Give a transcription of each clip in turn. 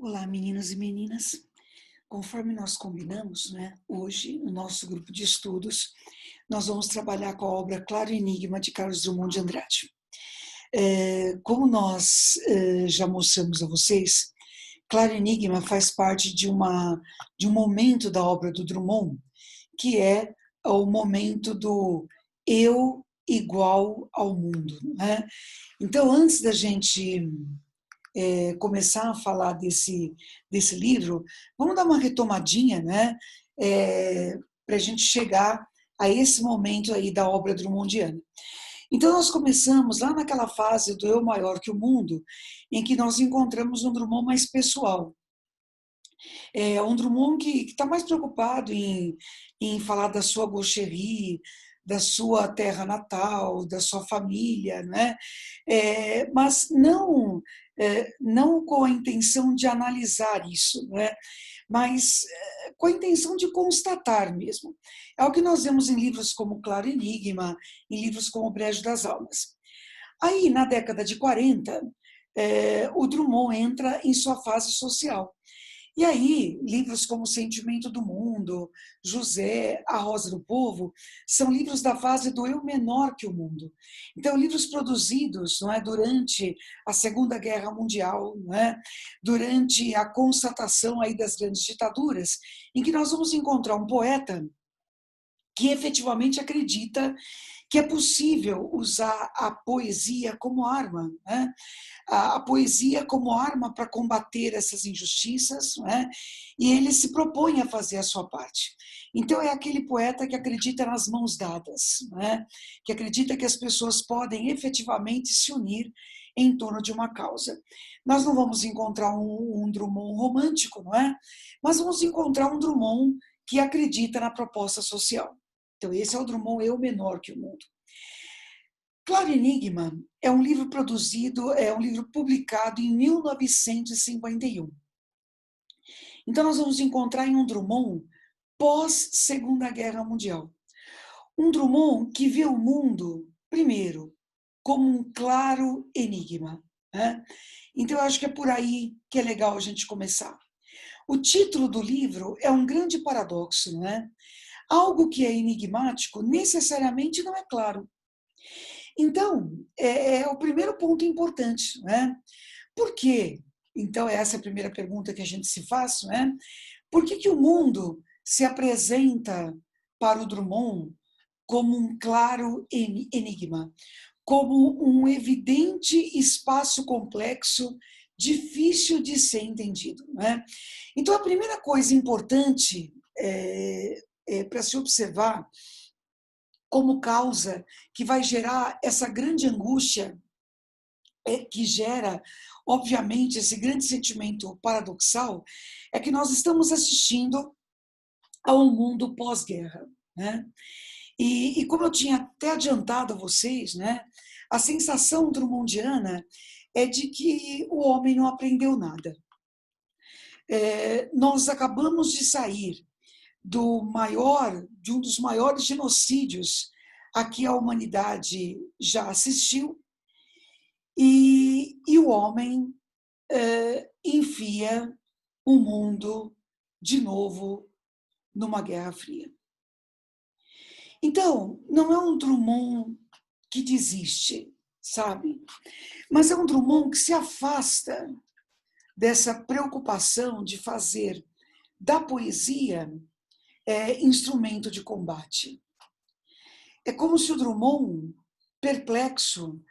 Olá, meninos e meninas. Conforme nós combinamos, né, hoje, no nosso grupo de estudos, nós vamos trabalhar com a obra Claro Enigma, de Carlos Drummond de Andrade. Como nós já mostramos a vocês, Claro Enigma faz parte de um momento da obra do Drummond, que é o momento do eu igual ao mundo, né? Então, antes da gente começar a falar desse livro, vamos dar uma retomadinha, né? Para a gente chegar a esse momento aí da obra drummondiana. Então, nós começamos lá naquela fase do eu maior que o mundo, em que nós encontramos um Drummond mais pessoal. Um Drummond que está mais preocupado em falar da sua gaucherie, da sua terra natal, da sua família, né? Mas não com a intenção de analisar isso, né? Mas com a intenção de constatar mesmo. É o que nós vemos em livros como Claro Enigma, em livros como O Brejo das Almas. Aí, na década de 40, o Drummond entra em sua fase social. E aí, livros como O Sentimento do Mundo, José, A Rosa do Povo, são livros da fase do eu menor que o mundo. Então, livros produzidos, não é, durante a Segunda Guerra Mundial, não é, durante a constatação aí das grandes ditaduras, em que nós vamos encontrar um poeta que efetivamente acredita que é possível usar a poesia como arma, né? A poesia como arma para combater essas injustiças, né? E ele se propõe a fazer a sua parte. Então é aquele poeta que acredita nas mãos dadas, né? Que acredita que as pessoas podem efetivamente se unir em torno de uma causa. Nós não vamos encontrar um Drummond romântico, não é? Mas vamos encontrar um Drummond que acredita na proposta social. Então, esse é o Drummond Eu Menor que o Mundo. Claro Enigma é um livro publicado em 1951. Então, nós vamos encontrar em um Drummond pós-Segunda Guerra Mundial. Um Drummond que vê o mundo, primeiro, como um claro enigma, né? Então, eu acho que é por aí que é legal a gente começar. O título do livro é um grande paradoxo, não é? Algo que é enigmático necessariamente não é claro. Então, é o primeiro ponto importante, né? Por quê? Então, essa é a primeira pergunta que a gente se faz, né? Por que o mundo se apresenta para o Drummond como um claro enigma, como um evidente espaço complexo, difícil de ser entendido, né? Então, a primeira coisa importante para se observar como causa que vai gerar essa grande angústia, que gera, obviamente, esse grande sentimento paradoxal, é que nós estamos assistindo a um mundo pós-guerra, né? E como eu tinha até adiantado a vocês, né, a sensação drummondiana é de que o homem não aprendeu nada. Nós acabamos de sair de um dos maiores genocídios a que a humanidade já assistiu, e o homem enfia o mundo de novo numa Guerra Fria. Então, não é um Drummond que desiste, sabe? Mas é um Drummond que se afasta dessa preocupação de fazer da poesia instrumento de combate. É como se o Drummond, perplexo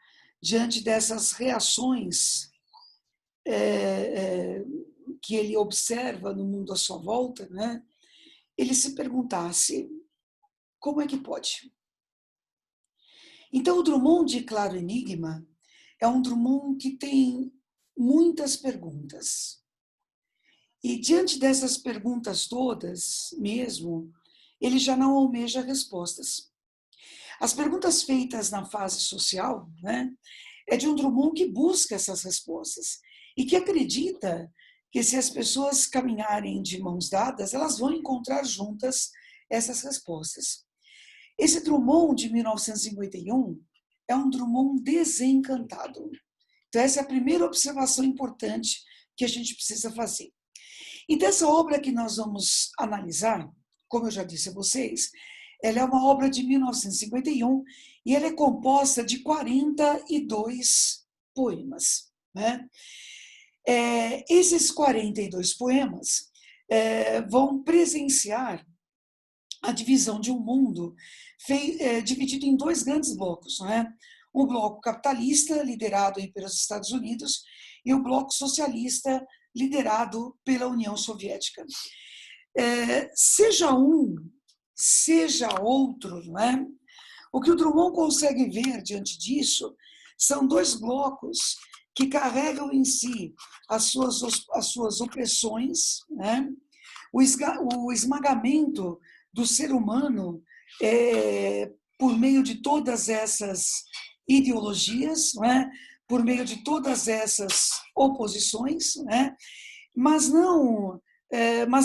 diante dessas reações que ele observa no mundo à sua volta, né, ele se perguntasse: como é que pode? Então, o Drummond de Claro Enigma é um Drummond que tem muitas perguntas. E diante dessas perguntas todas, mesmo, ele já não almeja respostas. As perguntas feitas na fase social, né, é de um Drummond que busca essas respostas e que acredita que se as pessoas caminharem de mãos dadas, elas vão encontrar juntas essas respostas. Esse Drummond de 1951 é um Drummond desencantado. Então essa é a primeira observação importante que a gente precisa fazer. Então, essa obra que nós vamos analisar, como eu já disse a vocês, ela é uma obra de 1951 e ela é composta de 42 poemas, né? Esses 42 poemas vão presenciar a divisão de um mundo dividido em dois grandes blocos, né? Um bloco capitalista, liderado pelos Estados Unidos, e o bloco socialista, liderado pela União Soviética. Seja um, seja outro, não é? O que o Drummond consegue ver diante disso são dois blocos que carregam em si as suas opressões, né? O esmagamento do ser humano por meio de todas essas ideologias, não é? Por meio de todas essas oposições, né? Mas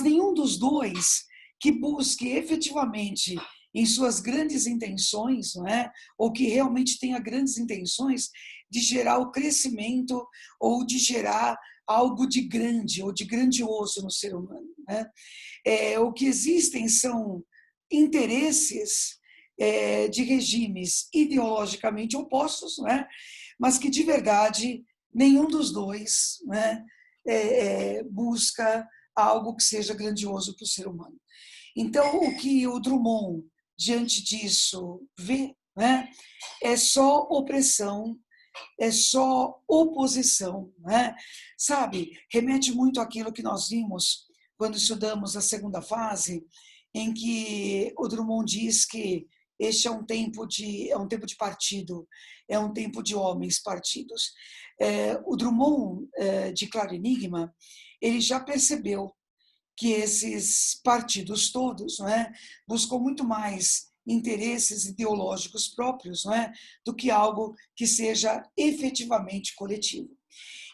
nenhum dos dois que busque efetivamente em suas grandes intenções, não é? Ou que realmente tenha grandes intenções de gerar o crescimento ou de gerar algo de grande ou de grandioso no ser humano, né? O que existem são interesses de regimes ideologicamente opostos, não é? Mas que, de verdade, nenhum dos dois, né, busca algo que seja grandioso para o ser humano. Então, o que o Drummond, diante disso, vê, né, é só opressão, é só oposição, né? Sabe, remete muito àquilo que nós vimos quando estudamos a segunda fase, em que o Drummond diz que este é um tempo de partido, é um tempo de homens partidos. O Drummond, de Claro Enigma, ele já percebeu que esses partidos todos, não é, buscam muito mais interesses ideológicos próprios, não é, do que algo que seja efetivamente coletivo.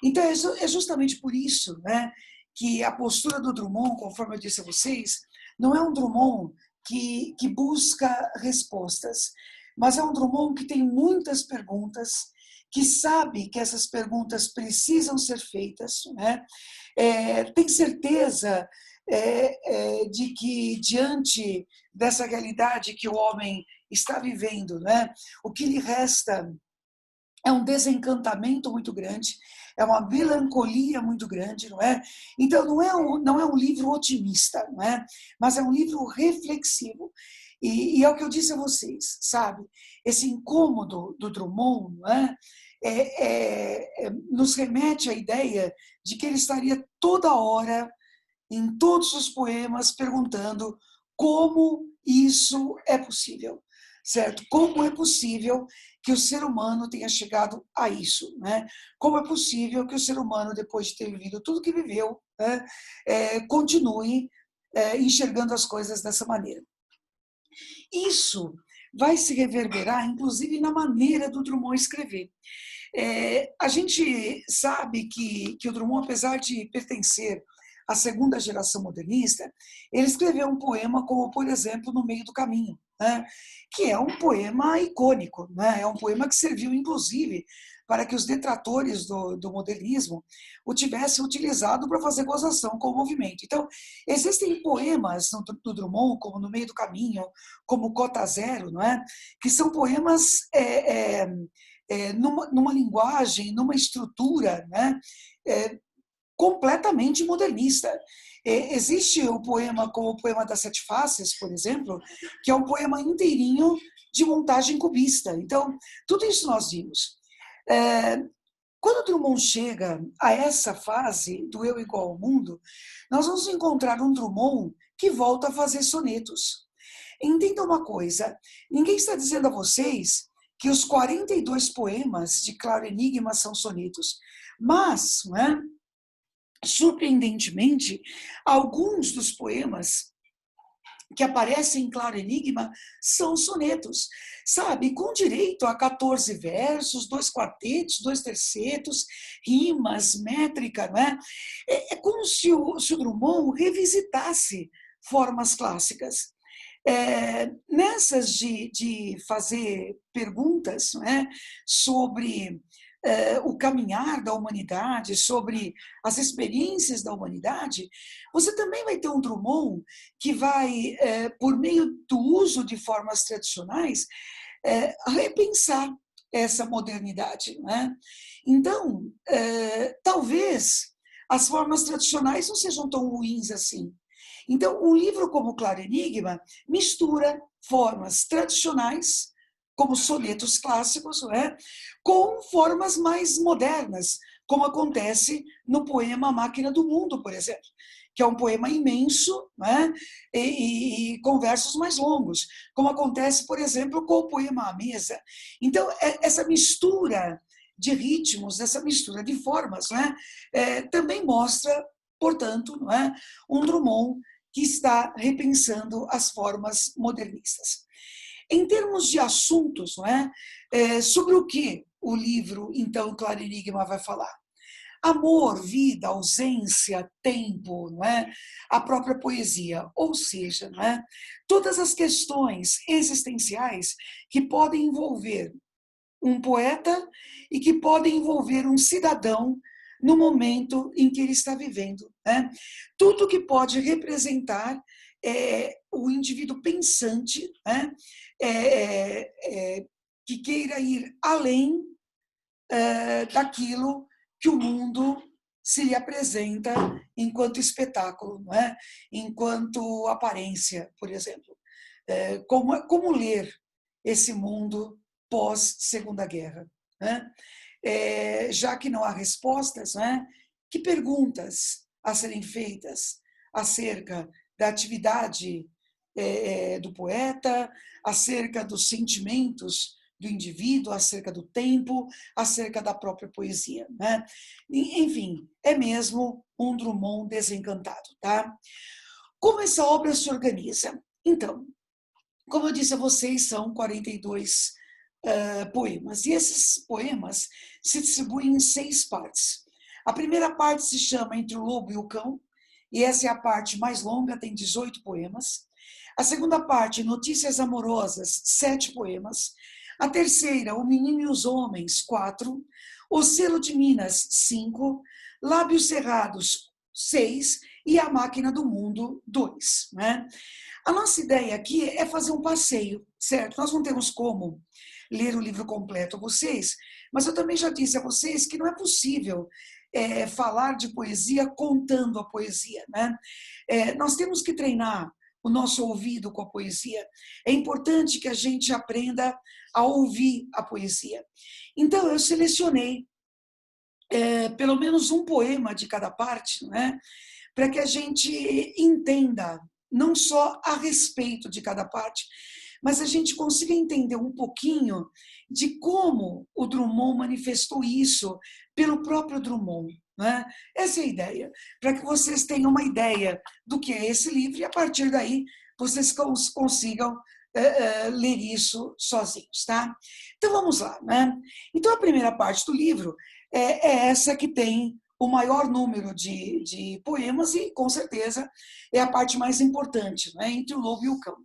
Então, é justamente por isso, né, que a postura do Drummond, conforme eu disse a vocês, não é um Drummond que busca respostas, mas é um Drummond que tem muitas perguntas, que sabe que essas perguntas precisam ser feitas, né? Tem certeza de que, diante dessa realidade que o homem está vivendo, né, o que lhe resta é um desencantamento muito grande, é uma melancolia muito grande, não é? Então, não é um livro otimista, não é? Mas é um livro reflexivo. E é o que eu disse a vocês, sabe? Esse incômodo do Drummond, não é? Nos remete à ideia de que ele estaria toda hora, em todos os poemas, perguntando como isso é possível, certo? Como é possível que o ser humano tenha chegado a isso, né? Como é possível que o ser humano, depois de ter vivido tudo que viveu, né, continue enxergando as coisas dessa maneira. Isso vai se reverberar, inclusive, na maneira do Drummond escrever. A gente sabe que o Drummond, apesar de pertencer à segunda geração modernista, ele escreveu um poema como, por exemplo, No Meio do Caminho, né? Que é um poema icônico, né? É um poema que serviu, inclusive, para que os detratores do modernismo o tivessem utilizado para fazer gozação com o movimento. Então, existem poemas do Drummond, como No Meio do Caminho, como Cota Zero, não é? Que são poemas numa linguagem, numa estrutura, né, completamente modernista. Existe o poema como o poema das Sete Faces, por exemplo, que é um poema inteirinho de montagem cubista. Então, tudo isso nós vimos. Quando Drummond chega a essa fase do eu igual ao mundo, nós vamos encontrar um Drummond que volta a fazer sonetos. Entenda uma coisa, ninguém está dizendo a vocês que os 42 poemas de Claro Enigma são sonetos, mas, não é, surpreendentemente, alguns dos poemas que aparecem em Claro Enigma são sonetos, sabe, com direito a 14 versos, 2 quartetos, 2 tercetos, rimas, métrica, não é? É como se o Drummond revisitasse formas clássicas. Nessas de fazer perguntas, não é, sobre o caminhar da humanidade, sobre as experiências da humanidade, você também vai ter um Drummond que vai, por meio do uso de formas tradicionais, repensar essa modernidade, né? Então, talvez as formas tradicionais não sejam tão ruins assim. Então, um livro como Claro Enigma mistura formas tradicionais, como sonetos clássicos, né, com formas mais modernas, como acontece no poema Máquina do Mundo, por exemplo, que é um poema imenso, né, e com versos mais longos, como acontece, por exemplo, com o poema A Mesa. Então, essa mistura de ritmos, essa mistura de formas, né, também mostra, portanto, não é, um Drummond que está repensando as formas modernistas. Em termos de assuntos, não é, sobre o que o livro, então, Claro Enigma vai falar? Amor, vida, ausência, tempo, não é? A própria poesia, ou seja, não é? Todas as questões existenciais que podem envolver um poeta e que podem envolver um cidadão no momento em que ele está vivendo, né? Tudo que pode representar o indivíduo pensante, né? Que queira ir além daquilo que o mundo se lhe apresenta enquanto espetáculo, não é? Enquanto aparência, por exemplo. Como ler esse mundo pós-Segunda Guerra, né? Já que não há respostas, né? Que perguntas a serem feitas acerca da atividade do poeta, acerca dos sentimentos do indivíduo, acerca do tempo, acerca da própria poesia, né? Enfim, é mesmo um Drummond desencantado, tá? Como essa obra se organiza? Então, como eu disse a vocês, são 42 poemas. E esses poemas se distribuem em 6 partes. A primeira parte se chama Entre o Lobo e o Cão, e essa é a parte mais longa, tem 18 poemas. A segunda parte, Notícias Amorosas, 7 poemas. A terceira, O Menino e os Homens, 4. O Selo de Minas, 5. Lábios Cerrados, 6. E A Máquina do Mundo, 2. Né? A nossa ideia aqui é fazer um passeio, certo? Nós não temos como ler o livro completo a vocês, mas eu também já disse a vocês que não é possível falar de poesia contando a poesia, né? Nós temos que treinar o nosso ouvido com a poesia. É importante que a gente aprenda a ouvir a poesia. Então, eu selecionei pelo menos um poema de cada parte, né? Para que a gente entenda não só a respeito de cada parte, mas a gente consiga entender um pouquinho de como o Drummond manifestou isso pelo próprio Drummond. Né? Essa é a ideia, para que vocês tenham uma ideia do que é esse livro e, a partir daí, vocês consigam ler isso sozinhos. Tá? Então, vamos lá. Né? Então, a primeira parte do livro é essa que tem o maior número de poemas e, com certeza, é a parte mais importante, né? Entre o Lobo e o Cão.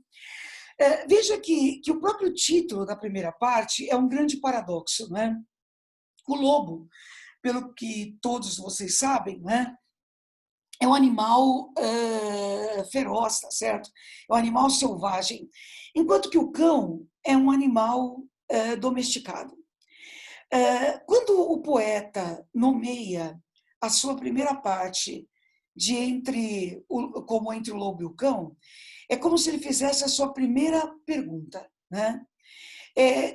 Veja que o próprio título da primeira parte é um grande paradoxo, né? O lobo, pelo que todos vocês sabem, né? É um animal feroz, tá certo? É um animal selvagem, enquanto que o cão é um animal domesticado. Quando o poeta nomeia a sua primeira parte de como Entre o Lobo e o Cão, é como se ele fizesse a sua primeira pergunta, né?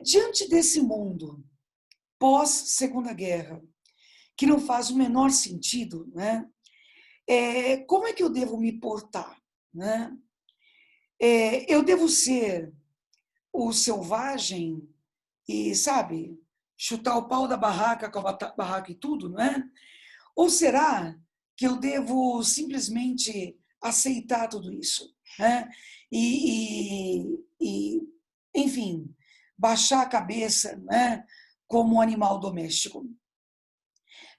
Diante desse mundo pós-Segunda Guerra, que não faz o menor sentido, né? Como é que eu devo me portar, né? Eu devo ser o selvagem e, sabe, chutar o pau da barraca com a barraca e tudo, não é? Ou será que eu devo simplesmente aceitar tudo isso? Né? Enfim, baixar a cabeça, né? Como um animal doméstico.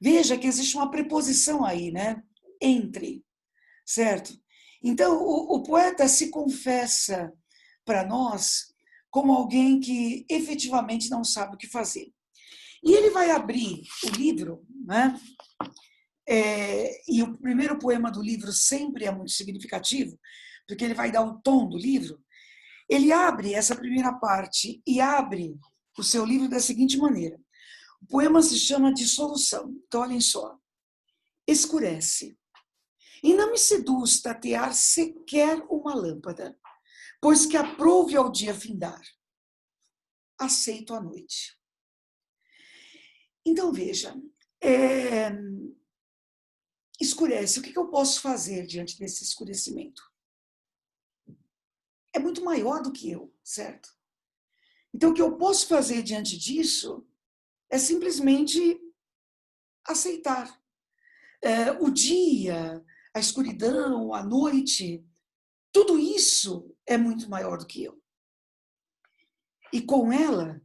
Veja que existe uma preposição aí, né? Entre, certo? Então, o poeta se confessa para nós como alguém que efetivamente não sabe o que fazer. E ele vai abrir o livro, né? E o primeiro poema do livro sempre é muito significativo, porque ele vai dar o tom do livro. Ele abre essa primeira parte e abre o seu livro da seguinte maneira. O poema se chama Dissolução. Então, olhem só. Escurece. E não me seduz tatear sequer uma lâmpada, pois que aprouve ao dia findar. Aceito a noite. Então, veja, escurece. O que eu posso fazer diante desse escurecimento? É muito maior do que eu, certo? Então, o que eu posso fazer diante disso é simplesmente aceitar. O dia, a escuridão, a noite, tudo isso é muito maior do que eu. E com ela,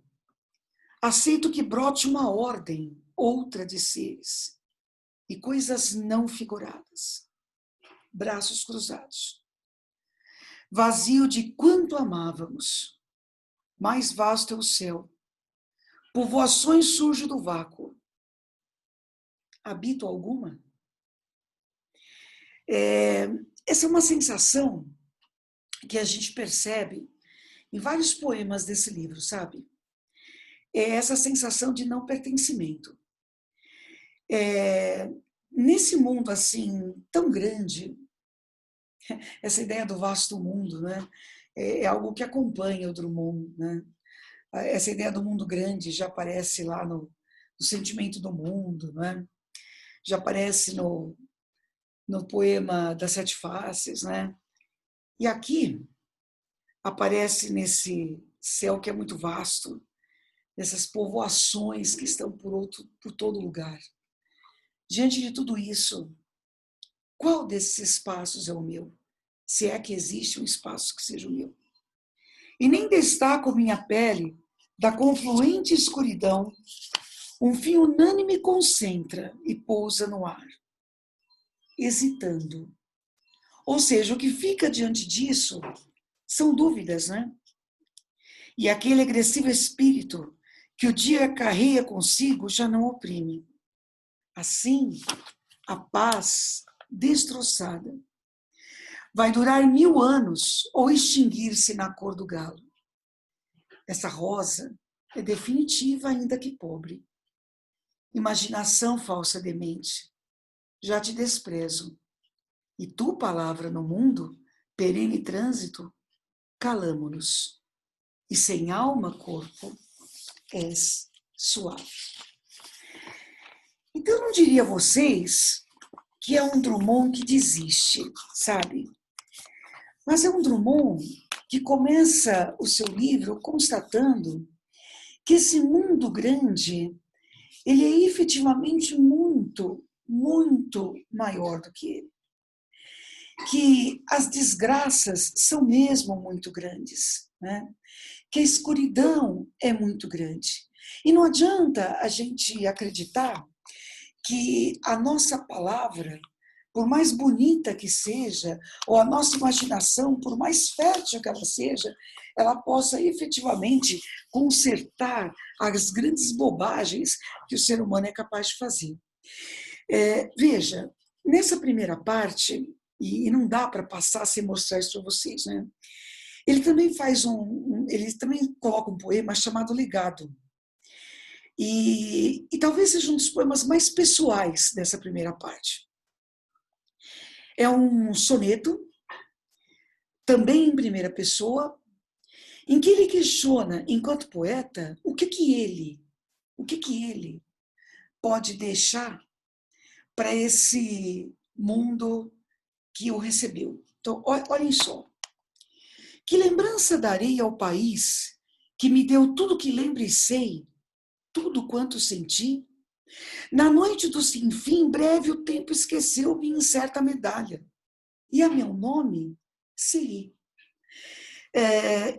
aceito que brote uma ordem, outra de seres, e coisas não figuradas, braços cruzados. Vazio de quanto amávamos, mais vasto é o céu, povoações surgem do vácuo. Habito alguma? Essa é uma sensação que a gente percebe em vários poemas desse livro, sabe? É essa sensação de não pertencimento. Nesse mundo assim tão grande, essa ideia do vasto mundo, né? É algo que acompanha o Drummond, né? Essa ideia do mundo grande já aparece lá no Sentimento do Mundo, né? Já aparece no poema das Sete Faces, né? E aqui aparece nesse céu que é muito vasto, nessas povoações que estão por todo lugar. Diante de tudo isso, qual desses espaços é o meu? Se é que existe um espaço que seja o meu. E nem destaco minha pele da confluente escuridão, um fim unânime concentra e pousa no ar, hesitando. Ou seja, o que fica diante disso são dúvidas, né? E aquele agressivo espírito que o dia carrega consigo já não oprime. Assim, a paz destroçada vai durar 1000 anos ou extinguir-se na cor do galo. Essa rosa é definitiva, ainda que pobre. Imaginação falsa demente, já te desprezo. E tu, palavra no mundo, perene trânsito, calamo-nos. E sem alma, corpo, és suave. Então, eu não diria a vocês que é um Drummond que desiste, sabe? Mas é um Drummond que começa o seu livro constatando que esse mundo grande, ele é efetivamente muito, muito maior do que ele. Que as desgraças são mesmo muito grandes, né? Que a escuridão é muito grande. E não adianta a gente acreditar que a nossa palavra, por mais bonita que seja, ou a nossa imaginação, por mais fértil que ela seja, ela possa efetivamente consertar as grandes bobagens que o ser humano é capaz de fazer. Veja, nessa primeira parte, e não dá para passar sem mostrar isso para vocês, né? Ele também faz ele também coloca um poema chamado Legado. E talvez seja um dos poemas mais pessoais dessa primeira parte. É um soneto, também em primeira pessoa, em que ele questiona, enquanto poeta, o que ele pode deixar para esse mundo que o recebeu. Então, olhem só. Que lembrança darei ao país que me deu tudo que lembro e sei, tudo quanto senti? Na noite do sem fim, breve o tempo esqueceu-me em certa medalha. E a meu nome, Siri.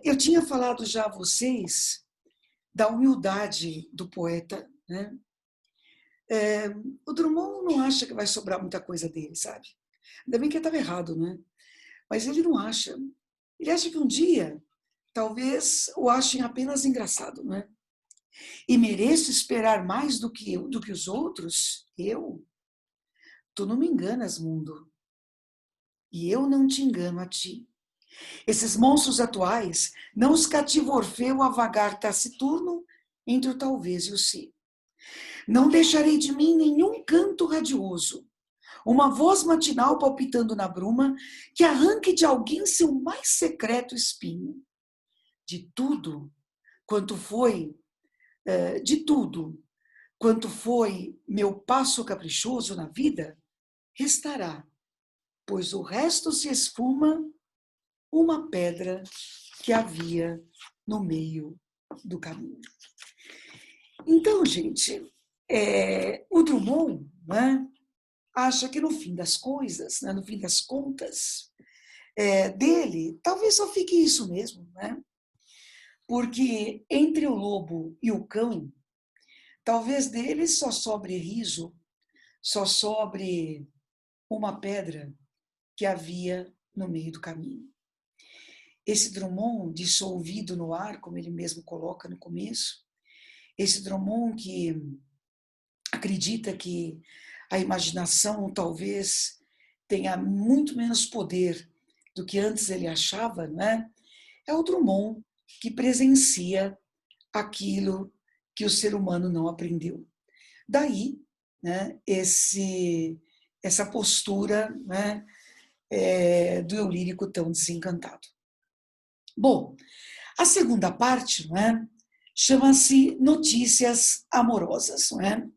Eu tinha falado já a vocês da humildade do poeta, né? O Drummond não acha que vai sobrar muita coisa dele, sabe? Ainda bem que ele estava errado, né? Mas ele não acha. Ele acha que um dia, talvez, o achem apenas engraçado, né? E mereço esperar mais do que os outros? Tu não me enganas, mundo. E eu não te engano a ti. Esses monstros atuais não os cativa Orfeu a vagar taciturno entre o talvez e o se. Não deixarei de mim nenhum canto radioso, uma voz matinal palpitando na bruma que arranque de alguém seu mais secreto espinho. De tudo quanto foi, de tudo quanto foi meu passo caprichoso na vida, restará, pois o resto se esfuma, uma pedra que havia no meio do caminho. Então, gente, o Drummond, né, acha que no fim das coisas, né, no fim das contas, dele, talvez só fique isso mesmo, né? Porque entre o lobo e o cão, talvez dele só sobre riso, só sobre uma pedra que havia no meio do caminho. Esse Drummond dissolvido no ar, como ele mesmo coloca no começo, esse Drummond que acredita que a imaginação talvez tenha muito menos poder do que antes ele achava, né? É o Drummond que presencia aquilo que o ser humano não aprendeu. Daí, né, essa postura, né, do eu lírico tão desencantado. Bom, a segunda parte, né, chama-se Notícias Amorosas. Né?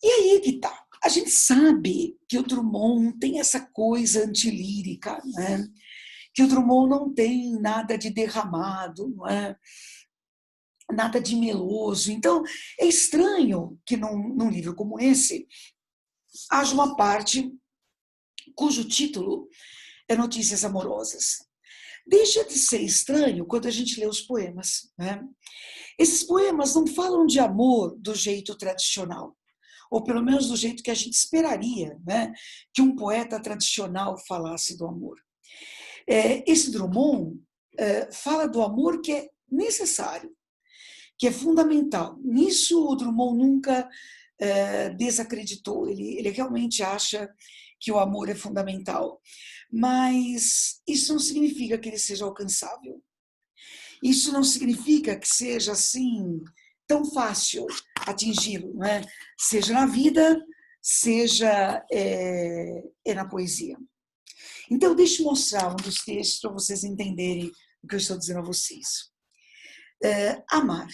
E aí que tá. A gente sabe que o Drummond tem essa coisa antilírica, né? Que o Drummond não tem nada de derramado, não é? Nada de meloso. Então, é estranho que num livro como esse haja uma parte cujo título é Notícias Amorosas. Deixa de ser estranho quando a gente lê os poemas. Né? Esses poemas não falam de amor do jeito tradicional, ou pelo menos do jeito que a gente esperaria, né, que um poeta tradicional falasse do amor. Esse Drummond fala do amor que é necessário, que é fundamental. Nisso o Drummond nunca desacreditou, ele realmente acha que o amor é fundamental. Mas isso não significa que ele seja alcançável. Isso não significa que seja assim tão fácil atingi-lo, né? Seja na vida, seja na poesia. Então, deixe eu mostrar um dos textos para vocês entenderem o que eu estou dizendo a vocês. Amar.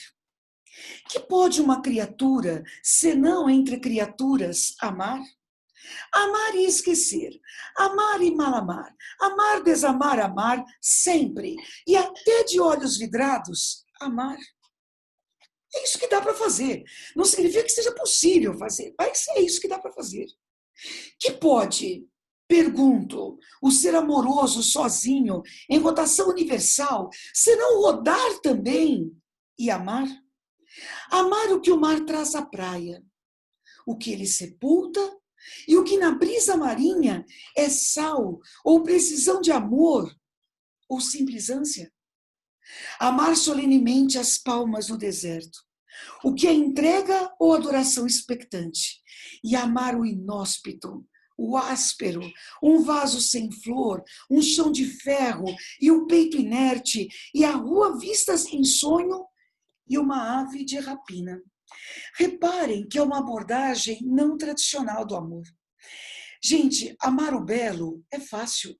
Que pode uma criatura, senão entre criaturas, amar? Amar e esquecer, amar e mal amar, amar, desamar, amar, sempre, e até de olhos vidrados, amar. É isso que dá para fazer. Não significa que seja possível fazer, mas é isso que dá para fazer. Que pode, pergunto, o ser amoroso sozinho, em rotação universal, senão rodar também e amar? Amar o que o mar traz à praia, o que ele sepulta e o que na brisa marinha é sal ou precisão de amor ou simples ânsia. Amar solenemente as palmas no deserto, o que é entrega ou adoração expectante, e amar o inóspito, o áspero, um vaso sem flor, um chão de ferro e um peito inerte, e a rua vista em sonho e uma ave de rapina. Reparem que é uma abordagem não tradicional do amor. Gente, amar o belo é fácil.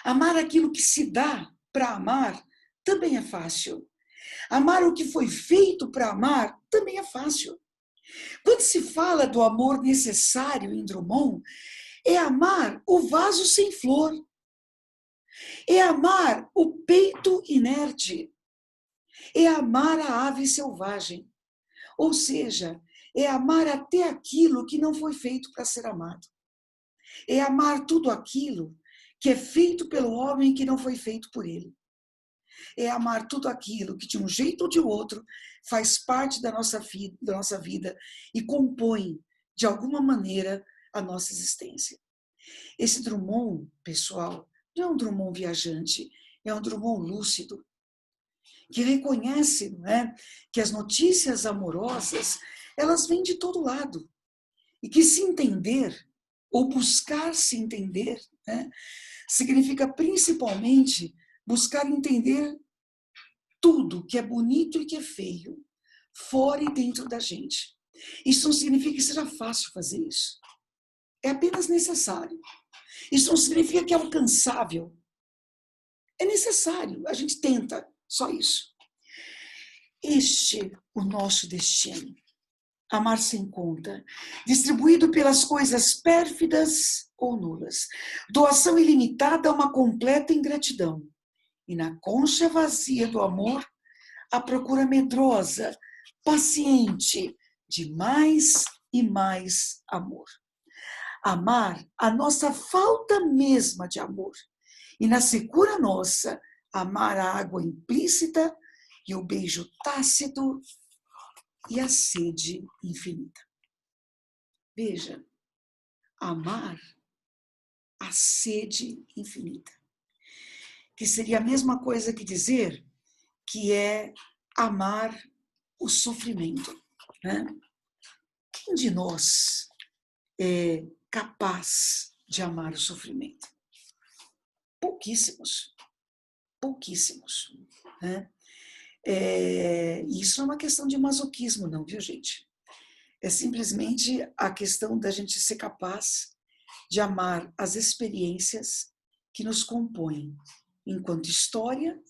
Amar aquilo que se dá para amar também é fácil. Amar o que foi feito para amar também é fácil. Quando se fala do amor necessário em Drummond, é amar o vaso sem flor. É amar o peito inerte. É amar a ave selvagem. Ou seja, é amar até aquilo que não foi feito para ser amado. É amar tudo aquilo que é feito pelo homem que não foi feito por ele. É amar tudo aquilo que, de um jeito ou de outro, faz parte da nossa vida e compõe, de alguma maneira, a nossa existência. Esse Drummond, pessoal, não é um Drummond viajante, é um Drummond lúcido, que reconhece, né, que as notícias amorosas, elas vêm de todo lado. E que se entender, ou buscar se entender, né, significa principalmente buscar entender tudo que é bonito e que é feio, fora e dentro da gente. Isso não significa que seja fácil fazer isso. É apenas necessário. Isso não significa que é alcançável. É necessário, a gente tenta, só isso. O nosso destino. Amar sem conta, distribuído pelas coisas pérfidas ou nulas. Doação ilimitada a uma completa ingratidão. E na concha vazia do amor, a procura medrosa, paciente, de mais e mais amor. Amar a nossa falta mesma de amor. E na secura nossa, amar a água implícita e o beijo tácito e a sede infinita. Veja, amar a sede infinita. Que seria a mesma coisa que dizer que é amar o sofrimento. Né? Quem de nós é capaz de amar o sofrimento? Pouquíssimos. Pouquíssimos. Né? Isso não é uma questão de masoquismo, não, viu, gente? É simplesmente a questão da gente ser capaz de amar as experiências que nos compõem enquanto história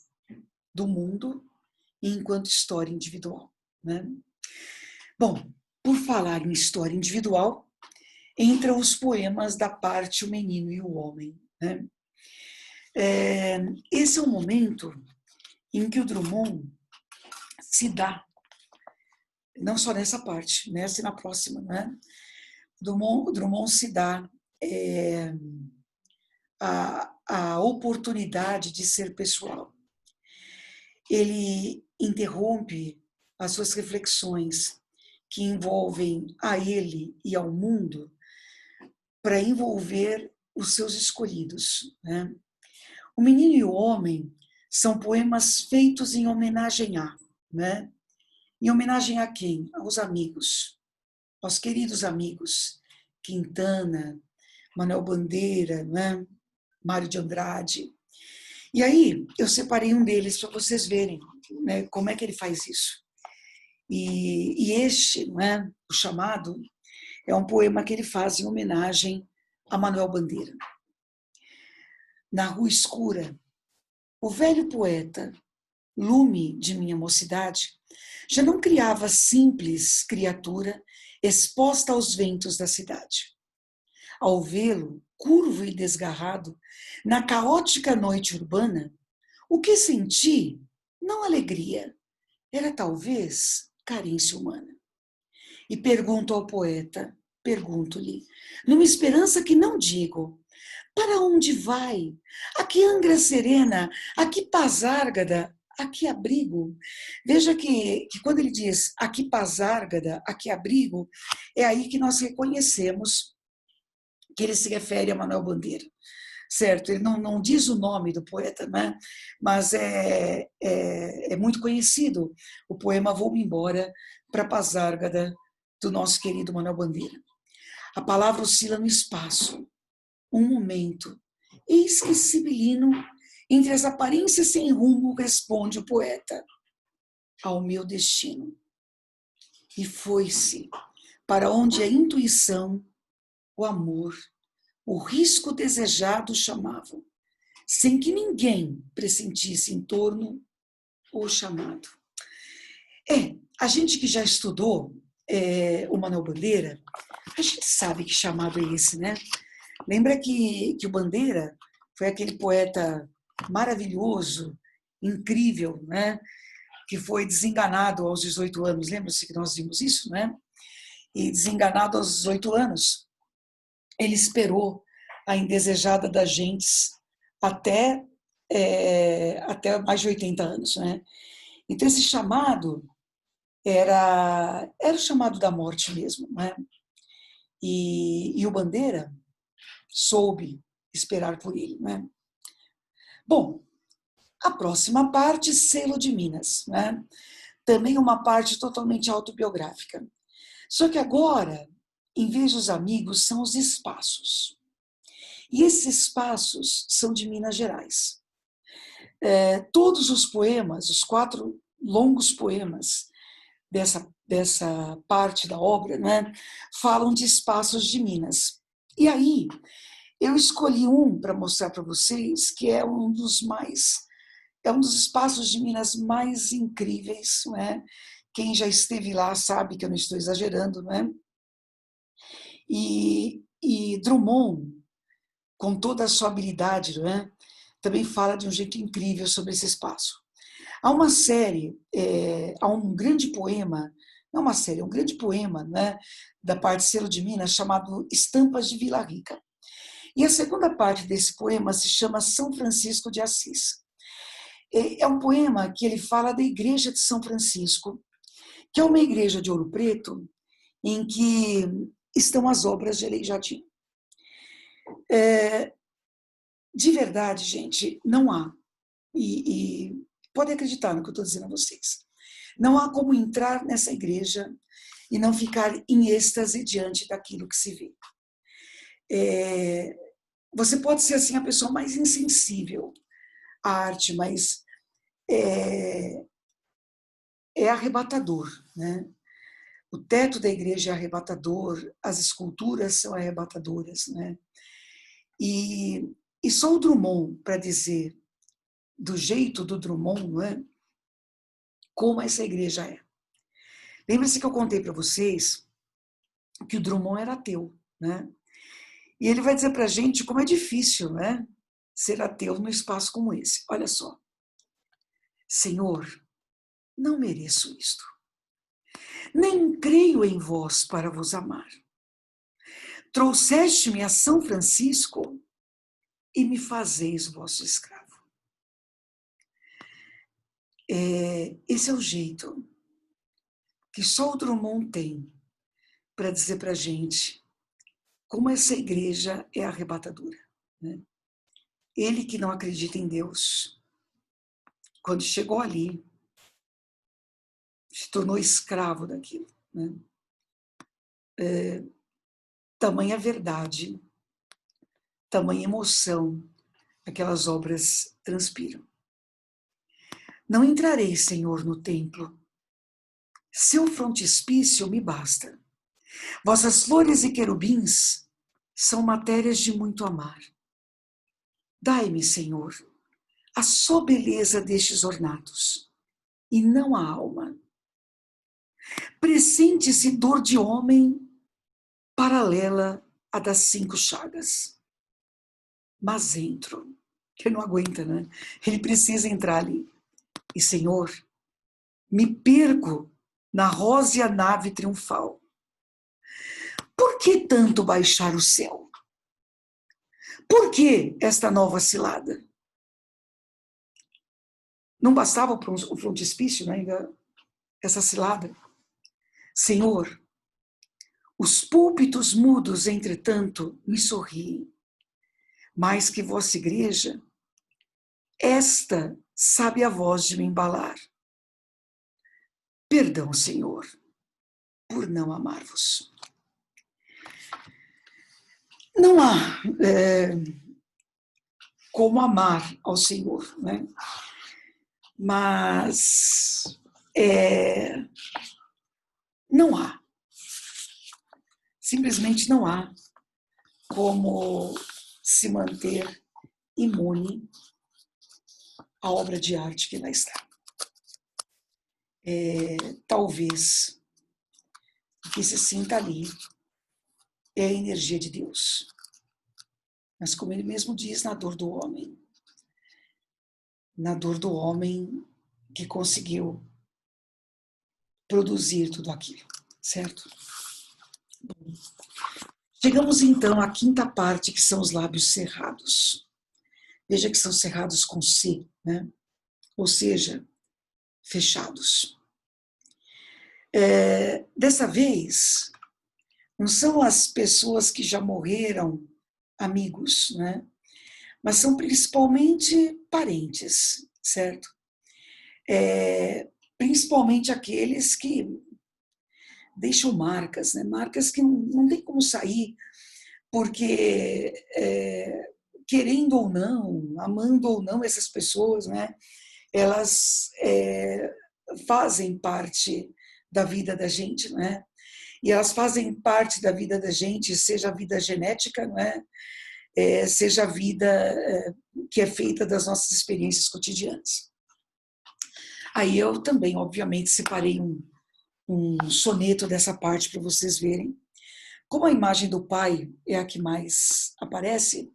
do mundo e enquanto história individual. Né? Bom, por falar em história individual, entram os poemas da parte O Menino e o Homem. Né? Esse é o momento em que o Drummond se dá, não só nessa parte, nessa e na próxima, né? O Drummond se dá a oportunidade de ser pessoal. Ele interrompe as suas reflexões que envolvem a ele e ao mundo para envolver os seus escolhidos. Né? O Menino e o Homem são poemas feitos em homenagem a, né? Em homenagem a quem? Aos amigos, aos queridos amigos, Quintana, Manuel Bandeira, né? Mário de Andrade. E aí, eu separei um deles para vocês verem, né, como é que ele faz isso. E este, né, o chamado, é um poema que ele faz em homenagem a Manuel Bandeira. Na rua escura, o velho poeta, lume de minha mocidade, já não criava simples criatura exposta aos ventos da cidade. Ao vê-lo, curvo e desgarrado, na caótica noite urbana, o que senti, não alegria, era talvez carência humana. E pergunto ao poeta, pergunto-lhe, numa esperança que não digo, para onde vai? A que Angra serena? A que Pazárgada? A que abrigo? Veja que quando ele diz a que Pazárgada, a que abrigo, é aí que nós reconhecemos que ele se refere a Manuel Bandeira. Certo, ele não diz o nome do poeta, né? Mas é muito conhecido o poema Vou-me embora para Pazárgada, do nosso querido Manuel Bandeira. A palavra oscila no espaço, um momento, eis que sibilino, entre as aparências sem rumo, responde o poeta, ao meu destino. E foi-se para onde a intuição, o amor, o risco desejado chamavam, sem que ninguém pressentisse em torno o chamado. A gente que já estudou o Manuel Bandeira, a gente sabe que chamado é esse, né? Lembra que o Bandeira foi aquele poeta maravilhoso, incrível, né? Que foi desenganado aos 18 anos. Lembra-se que nós vimos isso, né? E desenganado aos 18 anos, ele esperou a indesejada das gentes até mais de 80 anos, né? Então, esse chamado era o chamado da morte mesmo, né? E o Bandeira soube esperar por ele, né? Bom, A próxima parte, Selo de Minas, né? Também uma parte totalmente autobiográfica. Só que agora, em vez dos amigos, são os espaços. E esses espaços são de Minas Gerais. Todos os poemas, os 4 longos poemas dessa parte da obra, né, falam de espaços de Minas. E aí, eu escolhi um para mostrar para vocês, que é um dos espaços de Minas mais incríveis, não é? Quem já esteve lá sabe que eu não estou exagerando, não é? E Drummond, com toda a sua habilidade, não é? Também fala de um jeito incrível sobre esse espaço. Há uma série, há um grande poema, não uma série, um grande poema, né, da parte Selo de Minas, chamado Estampas de Vila Rica. E a segunda parte desse poema se chama São Francisco de Assis. É um poema que ele fala da igreja de São Francisco, que é uma igreja de Ouro Preto, em que estão as obras de Aleijadinho. De verdade, gente, não há, e podem acreditar no que eu estou dizendo a vocês, não há como entrar nessa igreja e não ficar em êxtase diante daquilo que se vê. Você pode ser assim a pessoa mais insensível à arte, mas é arrebatador, né? O teto da igreja é arrebatador, as esculturas são arrebatadoras, né? E só o Drummond para dizer do jeito do Drummond, não é? Como essa igreja é. Lembra-se que eu contei para vocês que o Drummond era ateu, né? E ele vai dizer para a gente como é difícil, né, ser ateu num espaço como esse. Olha só. Senhor, não mereço isto. Nem creio em vós para vos amar. Trouxeste-me a São Francisco e me fazeis vosso escravo. Esse é o jeito que só o Drummond tem para dizer para a gente como essa igreja é arrebatadora, né? Ele que não acredita em Deus, quando chegou ali, se tornou escravo daquilo, né? Tamanha verdade, tamanha emoção, aquelas obras transpiram. Não entrarei, Senhor, no templo. Seu frontispício me basta. Vossas flores e querubins são matérias de muito amar. Dai-me, Senhor, a só beleza destes ornatos, e não a alma. Pressente-se dor de homem paralela à das 5 chagas. Mas entro. Ele não aguenta, né? Ele precisa entrar ali. E, Senhor, me perco na rósea nave triunfal. Por que tanto baixar o céu? Por que esta nova cilada? Não bastava o frontispício, né, ainda essa cilada? Senhor, os púlpitos mudos, entretanto, me sorriem. Mais que vossa igreja, esta sabe a voz de me embalar. Perdão, Senhor, por não amar-vos. Não há como amar ao Senhor, né? Mas não há. Simplesmente não há como se manter imune à obra de arte que lá está. Talvez o que se sinta ali é a energia de Deus. Mas como ele mesmo diz, na dor do homem que conseguiu produzir tudo aquilo, certo? Bom, chegamos então à quinta parte, que são os lábios cerrados. Veja que são cerrados com C, né? Ou seja, fechados. Dessa vez, não são as pessoas que já morreram amigos, né? Mas são principalmente parentes. certo? Principalmente aqueles que deixam marcas, né? Marcas que não tem como sair, porque querendo ou não, amando ou não essas pessoas, né? Elas fazem parte da vida da gente, né? E elas fazem parte da vida da gente, seja a vida genética, não é? Seja a vida que é feita das nossas experiências cotidianas. Aí eu também, obviamente, separei um soneto dessa parte para vocês verem. Como a imagem do pai é a que mais aparece,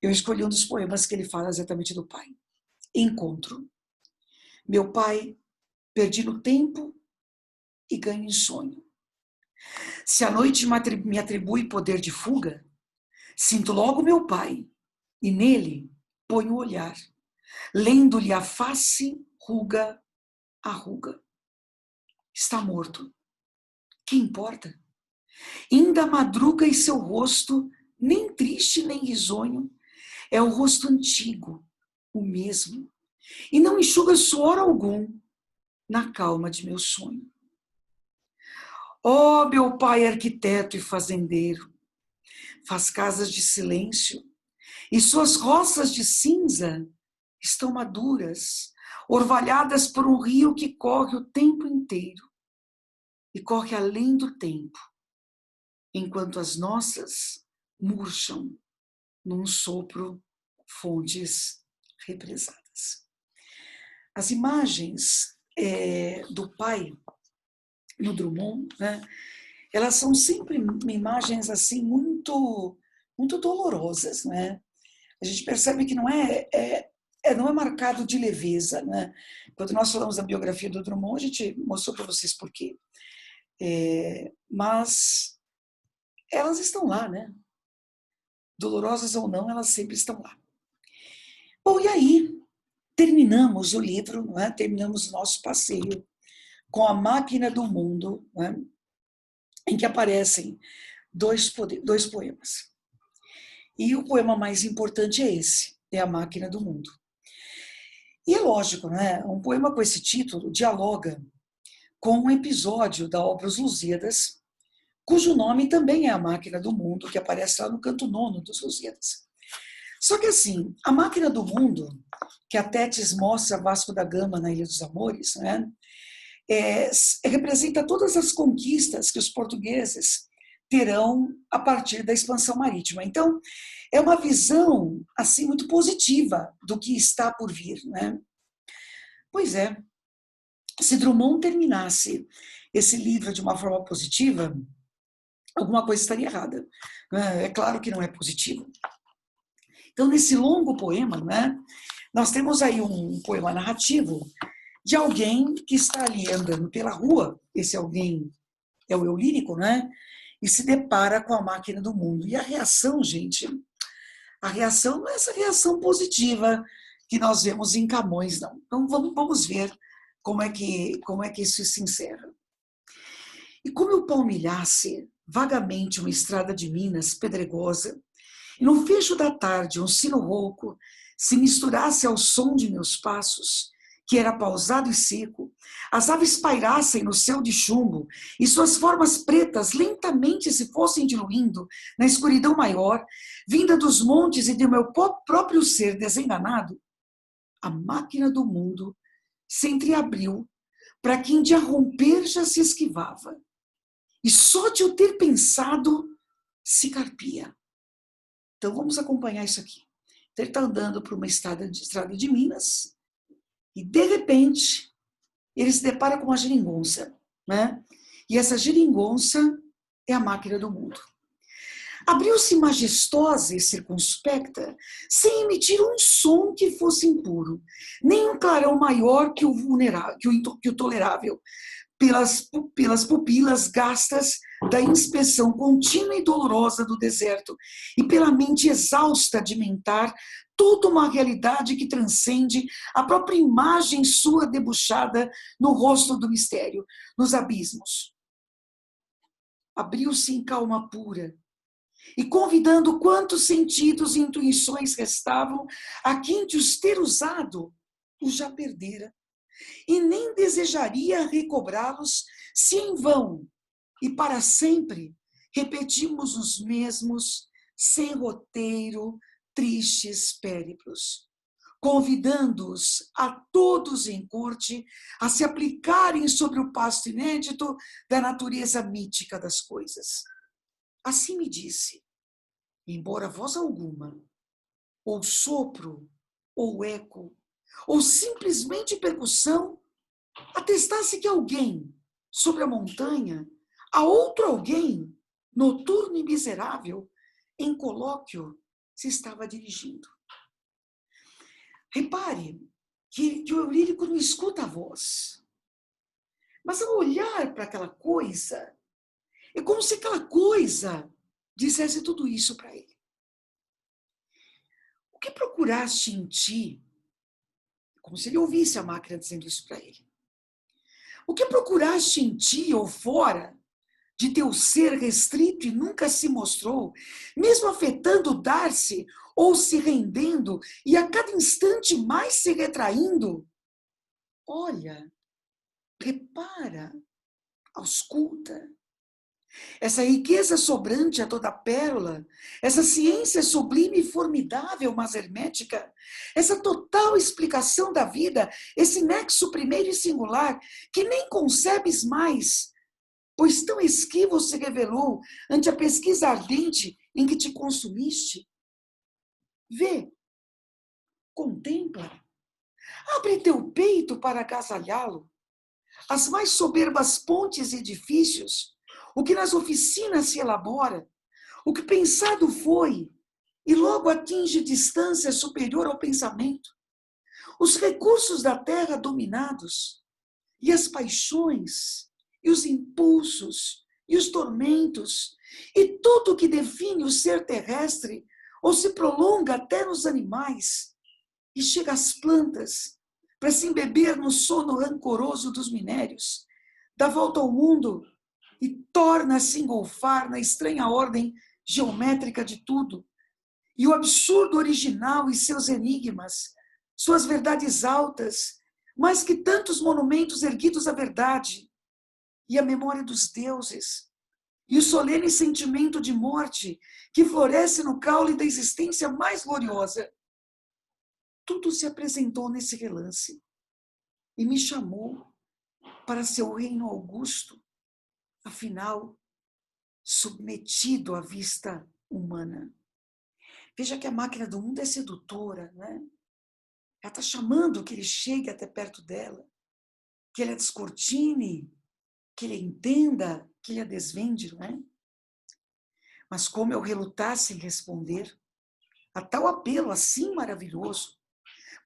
eu escolhi um dos poemas que ele fala exatamente do pai. Encontro. Meu pai, perdi no tempo e ganho em sonho. Se a noite me atribui poder de fuga, sinto logo meu pai, e nele ponho o olhar, lendo-lhe a face, ruga a ruga. Está morto. Que importa? Inda madruga e seu rosto, nem triste nem risonho, é o rosto antigo, o mesmo, e não enxuga suor algum na calma de meu sonho. Ó, meu pai arquiteto e fazendeiro, faz casas de silêncio, e suas roças de cinza estão maduras, orvalhadas por um rio que corre o tempo inteiro e corre além do tempo, enquanto as nossas murcham num sopro fontes represadas. As imagens do pai no Drummond, né, elas são sempre imagens assim muito dolorosas, né? A gente percebe que não é marcado de leveza, né? Quando nós falamos da biografia do Drummond, a gente mostrou para vocês por quê. Mas elas estão lá, né? Dolorosas ou não, elas sempre estão lá. Bom, e aí terminamos o livro, não é? Terminamos o nosso passeio com A Máquina do Mundo, não é? Em que aparecem dois poemas. E o poema mais importante é esse, é A Máquina do Mundo. E é lógico, né? Um poema com esse título dialoga com um episódio da obra Os Lusíadas, cujo nome também é A Máquina do Mundo, que aparece lá no canto 9 dos Lusíadas. Só que assim, A Máquina do Mundo, que a Tétis mostra Vasco da Gama na Ilha dos Amores, né? Representa todas as conquistas que os portugueses terão a partir da expansão marítima. Então, é uma visão assim muito positiva do que está por vir, né? Pois é, se Drummond terminasse esse livro de uma forma positiva, alguma coisa estaria errada. É claro que não é positivo. Então, nesse longo poema, né, nós temos aí um poema narrativo de alguém que está ali andando pela rua, esse alguém é o eu lírico, né? E se depara com a máquina do mundo. E a reação, gente, a reação não é essa reação positiva que nós vemos em Camões, não. Então vamos ver como é que isso se encerra. E como eu palmilhasse vagamente uma estrada de Minas pedregosa, e no fecho da tarde um sino rouco se misturasse ao som de meus passos, que era pausado e seco, as aves pairassem no céu de chumbo e suas formas pretas lentamente se fossem diluindo na escuridão maior, vinda dos montes e do meu próprio ser desenganado, a máquina do mundo se entreabriu para quem de a romper já se esquivava. E só de eu ter pensado se carpia. Então vamos acompanhar isso aqui. Então, ele está andando por uma estrada de Minas e, de repente, ele se depara com uma geringonça, né? E essa geringonça é a máquina do mundo. Abriu-se majestosa e circunspecta, sem emitir um som que fosse impuro, nem um clarão maior que o vulnerável, que o tolerável, pelas pupilas gastas da inspeção contínua e dolorosa do deserto e pela mente exausta de mentar toda uma realidade que transcende a própria imagem sua debuxada no rosto do mistério, nos abismos. Abriu-se em calma pura e convidando quantos sentidos e intuições restavam a quem de os ter usado os já perdera, e nem desejaria recobrá-los se em vão e para sempre repetimos os mesmos, sem roteiro, tristes périplos, convidando-os a todos em corte a se aplicarem sobre o pasto inédito da natureza mítica das coisas. Assim me disse, embora voz alguma, ou sopro, ou eco, ou simplesmente percussão, atestasse que alguém, sobre a montanha, a outro alguém, noturno e miserável, em colóquio, se estava dirigindo. Repare que o Eurílico não escuta a voz, mas ao olhar para aquela coisa, é como se aquela coisa dissesse tudo isso para ele. O que procuraste em ti? Como se ele ouvisse a máquina dizendo isso para ele. O que procuraste em ti ou fora de teu ser restrito e nunca se mostrou, mesmo afetando dar-se ou se rendendo e a cada instante mais se retraindo? Olha, repara, ausculta. Essa riqueza sobrante a toda pérola, essa ciência sublime e formidável, mas hermética, essa total explicação da vida, esse nexo primeiro e singular, que nem concebes mais, pois tão esquivo se revelou ante a pesquisa ardente em que te consumiste. Vê, contempla, abre teu peito para agasalhá-lo, as mais soberbas pontes e edifícios, o que nas oficinas se elabora, o que pensado foi, e logo atinge distância superior ao pensamento, os recursos da terra dominados, e as paixões, e os impulsos, e os tormentos, e tudo o que define o ser terrestre, ou se prolonga até nos animais, e chega às plantas, para se embeber no sono rancoroso dos minérios, dá volta ao mundo e torna-se engolfar na estranha ordem geométrica de tudo, e o absurdo original e seus enigmas, suas verdades altas, mais que tantos monumentos erguidos à verdade, e a memória dos deuses, e o solene sentimento de morte que floresce no caule da existência mais gloriosa. Tudo se apresentou nesse relance e me chamou para seu reino augusto, afinal, submetido à vista humana. Veja que a máquina do mundo é sedutora, né? Ela está chamando que ele chegue até perto dela, que ele a descortine, que ele a entenda, que ele a desvende, não é? Mas como eu relutasse em responder a tal apelo assim maravilhoso,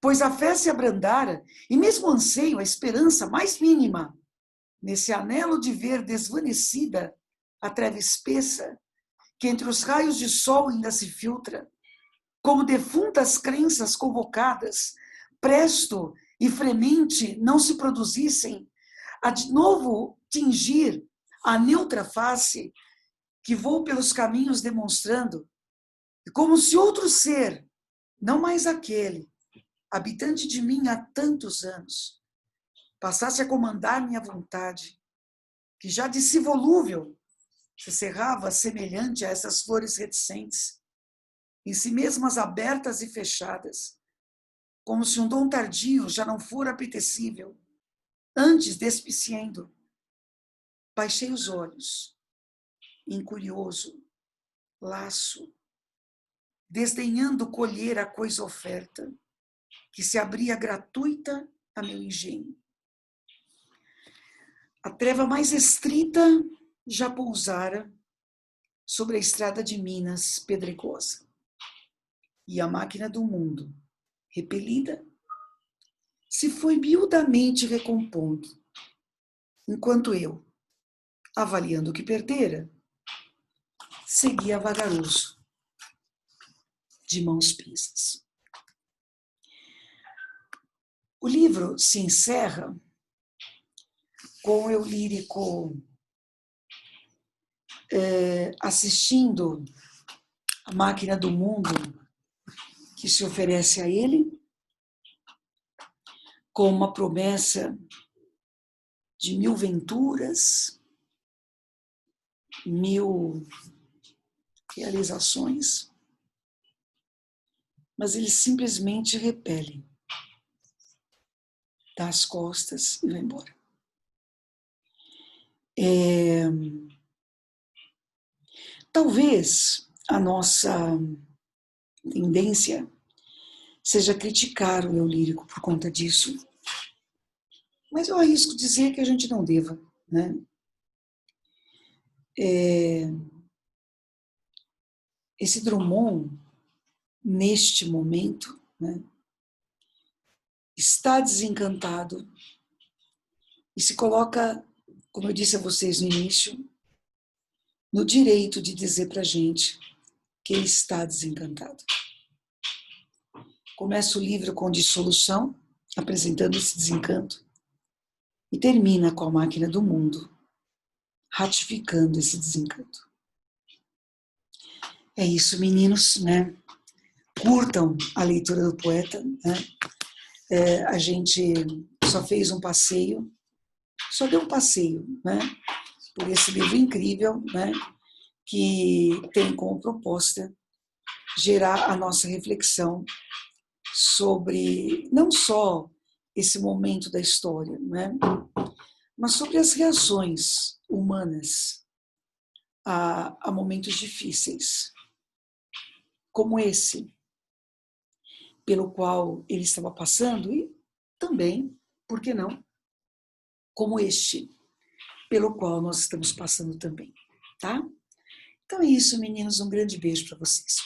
pois a fé se abrandara e mesmo o anseio, a esperança mais mínima, nesse anelo de ver desvanecida a treva espessa, que entre os raios de sol ainda se filtra, como defuntas crenças convocadas, presto e fremente não se produzissem, a de novo tingir a neutra face que vou pelos caminhos demonstrando, como se outro ser, não mais aquele, habitante de mim há tantos anos, passasse a comandar minha vontade, que já de si volúvel se cerrava semelhante a essas flores reticentes, em si mesmas abertas e fechadas, como se um dom tardio já não for apetecível. Antes, despiciendo, baixei os olhos, incurioso, laço, desdenhando colher a coisa oferta, que se abria gratuita a meu engenho. A treva mais estrita já pousara sobre a estrada de Minas pedregosa. E a máquina do mundo, repelida, se foi miudamente recompondo, enquanto eu, avaliando o que perdera, seguia vagaroso, de mãos pisas. O livro se encerra com o Eulírico assistindo a máquina do mundo que se oferece a ele, com uma promessa de 1000 venturas, 1000 realizações, mas ele simplesmente repele, dá as costas e vai embora. Talvez a nossa tendência seja criticar o eu lírico por conta disso, mas eu arrisco dizer que a gente não deva, né? Esse Drummond, neste momento, né, está desencantado e se coloca, como eu disse a vocês no início, no direito de dizer para a gente que ele está desencantado. Começa o livro com dissolução, apresentando esse desencanto, e termina com a máquina do mundo, ratificando esse desencanto. É isso, meninos, né? Curtam a leitura do poeta, né? A gente só fez um passeio, só deu um passeio, né? Por esse livro incrível, né? Que tem como proposta gerar a nossa reflexão sobre não só esse momento da história, né? Mas sobre as reações humanas a momentos difíceis, como esse, pelo qual ele estava passando, e também, por que não, como este, pelo qual nós estamos passando também, tá? Então é isso, meninos, um grande beijo para vocês.